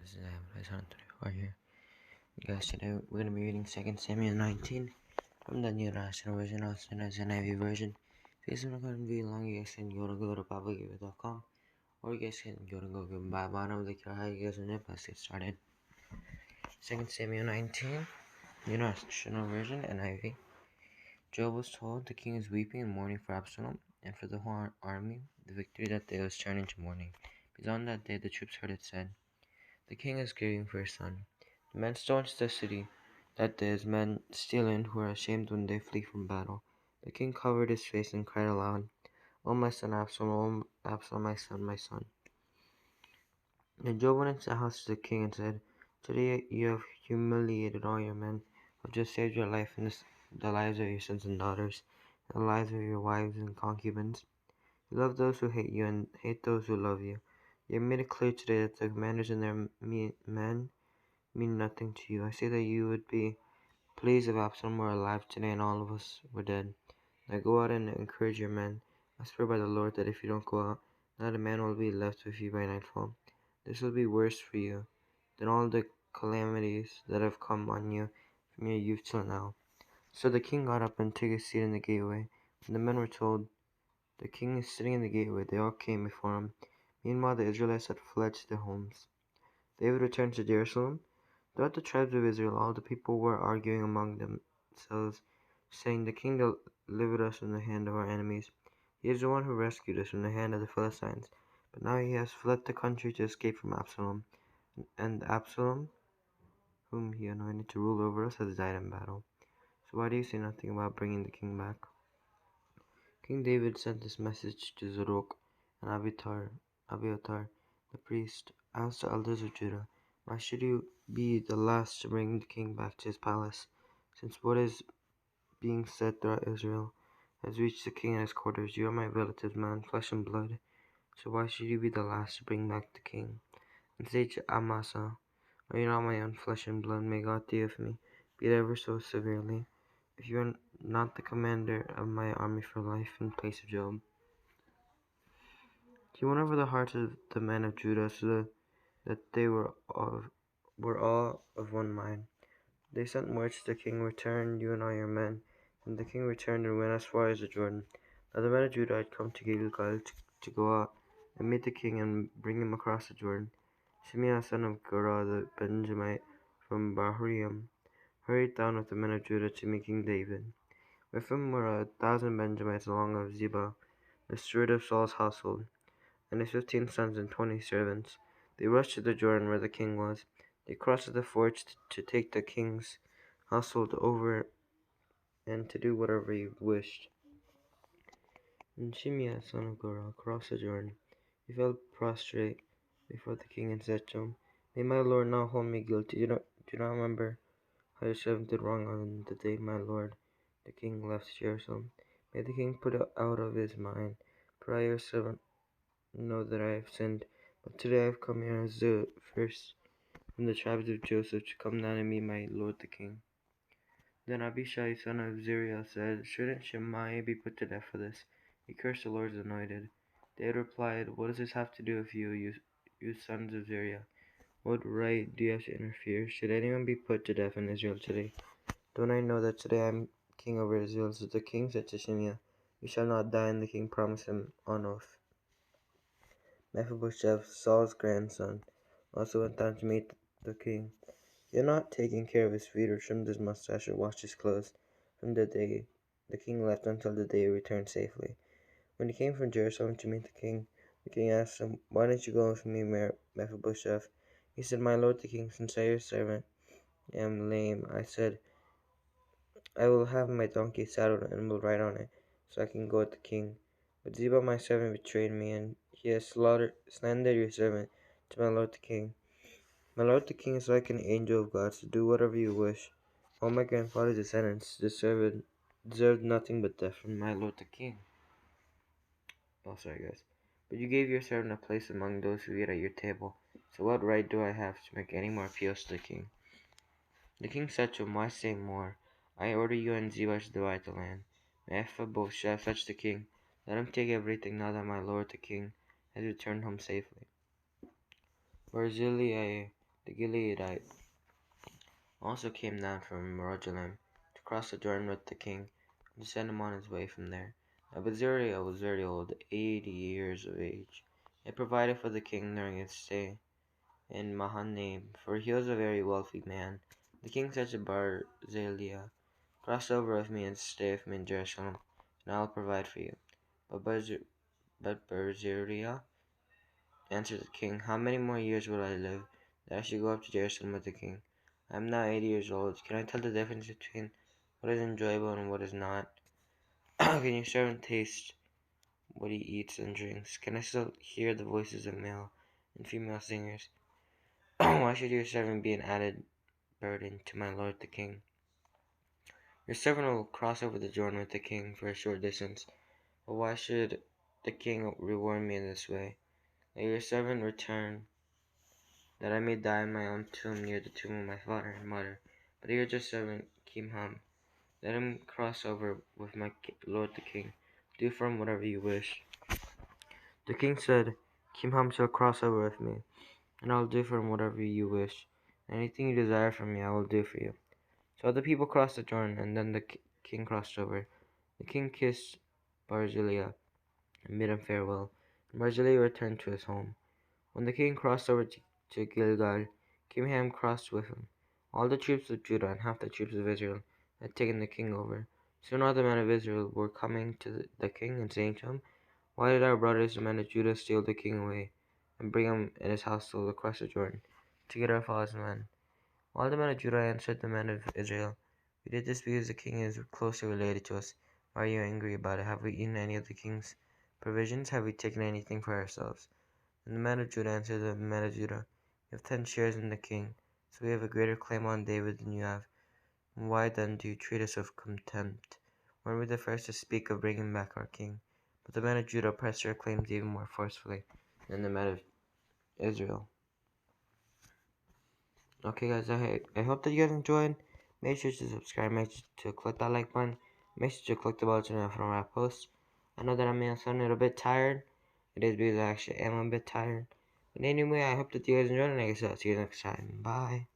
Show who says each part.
Speaker 1: This is Anthony Are here. Guys, today we're going to be reading 2 Samuel 19 from the New International Version, also known as the NIV version. This is not going to be long. You guys can go to BibleGamer.com, or you guys can go to Google by bottom of the how you guys want it. Let's get started. 2 Samuel 19, New International Version, NIV. Joab was told the king is weeping and mourning for Absalom and for the whole army. The victory that day was turned into mourning, because on that day the troops heard it said, "The king is grieving for his son." The men stormed the city that day as men steal in who are ashamed when they flee from battle. The king covered his face and cried aloud, "O my son Absalom, O Absalom, my son, my son." Then Joab went into the house of the king and said, "Today you have humiliated all your men, who have just saved your life and the lives of your sons and daughters, and the lives of your wives and concubines. You love those who hate you and hate those who love you. You have made it clear today that the commanders and their men mean nothing to you. I say that you would be pleased if Absalom were alive today and all of us were dead. Now go out and encourage your men. I swear by the Lord that if you don't go out, not a man will be left with you by nightfall. This will be worse for you than all the calamities that have come on you from your youth till now." So the king got up and took his seat in the gateway. When the men were told, "The king is sitting in the gateway," they all came before him. Meanwhile the Israelites had fled to their homes. David returned to Jerusalem. Throughout the tribes of Israel, all the people were arguing among themselves, saying, "The king delivered us from the hand of our enemies. He is the one who rescued us from the hand of the Philistines. But now he has fled the country to escape from Absalom. And Absalom, whom he anointed to rule over us, has died in battle. So why do you say nothing about bringing the king back?" King David sent this message to Zadok and Abiathar the priest, "Ask the elders of Judah, why should you be the last to bring the king back to his palace, since what is being said throughout Israel has reached the king and his quarters? You are my relatives, man, flesh and blood. So why should you be the last to bring back the king?" And say to Amasa, "Are you not my own flesh and blood? May God deal with me, be it ever so severely, if you are not the commander of my army for life in place of Joab." He won over the hearts of the men of Judah so that they were all of one mind. They sent word to the king, "Return, you and all your men." And the king returned and went as far as the Jordan. Now the men of Judah had come to Gilgal to go out and meet the king and bring him across the Jordan. Shimei, son of Gera the Benjamite from Bahuriam, hurried down with the men of Judah to meet King David. With him were 1,000 Benjamites along of Ziba, the steward of Saul's household, and his 15 sons and 20 servants. They rushed to the Jordan where the king was. They crossed the fords to take the king's household over and to do whatever he wished. And Shimei, son of Gera, crossed the Jordan. He fell prostrate before the king and said to him, "May my lord now hold me guilty. Do not remember how your servant did wrong on the day my lord the king left Jerusalem. May the king put it out of his mind, for I, your servant, know that I have sinned. But today I have come here as the first from the tribes of Joseph to come down and meet my lord the king." Then Abishai, son of Zeruiah, said, "Shouldn't Shimei be put to death for this? He cursed the Lord's anointed." David replied, "What does this have to do with you sons of Zeruiah? What right do you have to interfere? Should anyone be put to death in Israel today? Don't I know that today I am king over Israel?" So the king said to Shimei, "You shall not die," and the king promised him on oath. Mephibosheth, Saul's grandson, also went down to meet the king. He had not taken care of his feet or trimmed his mustache or washed his clothes from the day the king left until the day he returned safely. When he came from Jerusalem to meet the king asked him, "Why didn't you go with me, Mephibosheth?" He said, "My lord the king, since I, your servant, am lame, I said, I will have my donkey saddled and will ride on it, so I can go with the king. But Ziba my servant betrayed me, and he has slandered your servant to my lord the king. My lord the king is like an angel of God, so do whatever you wish. All my grandfather's descendants deserved nothing but death from my lord the king." Oh, sorry, guys. "But you gave your servant a place among those who eat at your table, so what right do I have to make any more appeals to the king?" The king said to him, "Why say more? I order you and Ziba to divide the land." Mephibosheth said to the king, "Let him take everything now that my lord the king has returned home safely." Barzillai, the Gileadite, also came down from Jerusalem to cross the Jordan with the king and to send him on his way from there. Now Bezaliel was very old, 80 years of age. He provided for the king during his stay in Mahanaim, for he was a very wealthy man. The king said to Barzillai, "Cross over with me and stay with me in Jerusalem, and I will provide for you." But Barzillai answered the king, "How many more years will I live, that I should go up to Jerusalem with the king? I am now 80 years old. Can I tell the difference between what is enjoyable and what is not? Can your servant taste what he eats and drinks? Can I still hear the voices of male and female singers? Why should your servant be an added burden to my lord the king? Your servant will cross over the Jordan with the king for a short distance, but why should the king reward me in this way? Let your servant return, that I may die in my own tomb near the tomb of my father and mother. But here's your servant Kimham. Let him cross over with my lord the king. Do for him whatever you wish." The king said, "Kimham shall cross over with me, and I will do for him whatever you wish. Anything you desire from me, I will do for you." So the people crossed the Jordan, and then the king crossed over. The king kissed Barzillai and bid him farewell, and Barzillai returned to his home. When the king crossed over to Gilgal, Kimham crossed with him. All the troops of Judah and half the troops of Israel had taken the king over. Soon all the men of Israel were coming to the king and saying to him, "Why did our brothers, the men of Judah, steal the king away and bring him and his household across the Jordan to get our father's men?" All the men of Judah answered the men of Israel, "We did this because the king is closely related to us. Why are you angry about it? Have we eaten any of the king's provisions? Have we taken anything for ourselves?" And the men of Judah answered the men of Judah, "We have 10 shares in the king, so we have a greater claim on David than you have. Why then do you treat us with contempt? Weren't we the first to speak of bringing back our king?" But the men of Judah pressed their claims even more forcefully than the men of Israel. Okay guys, I hope that you guys enjoyed. Make sure to subscribe, make sure to click that like button, make sure to click the bell to notify when I post. I know that I may sound a little bit tired. It is because I actually am a bit tired. But anyway, I hope that you guys enjoyed, and I guess I'll see you next time. Bye.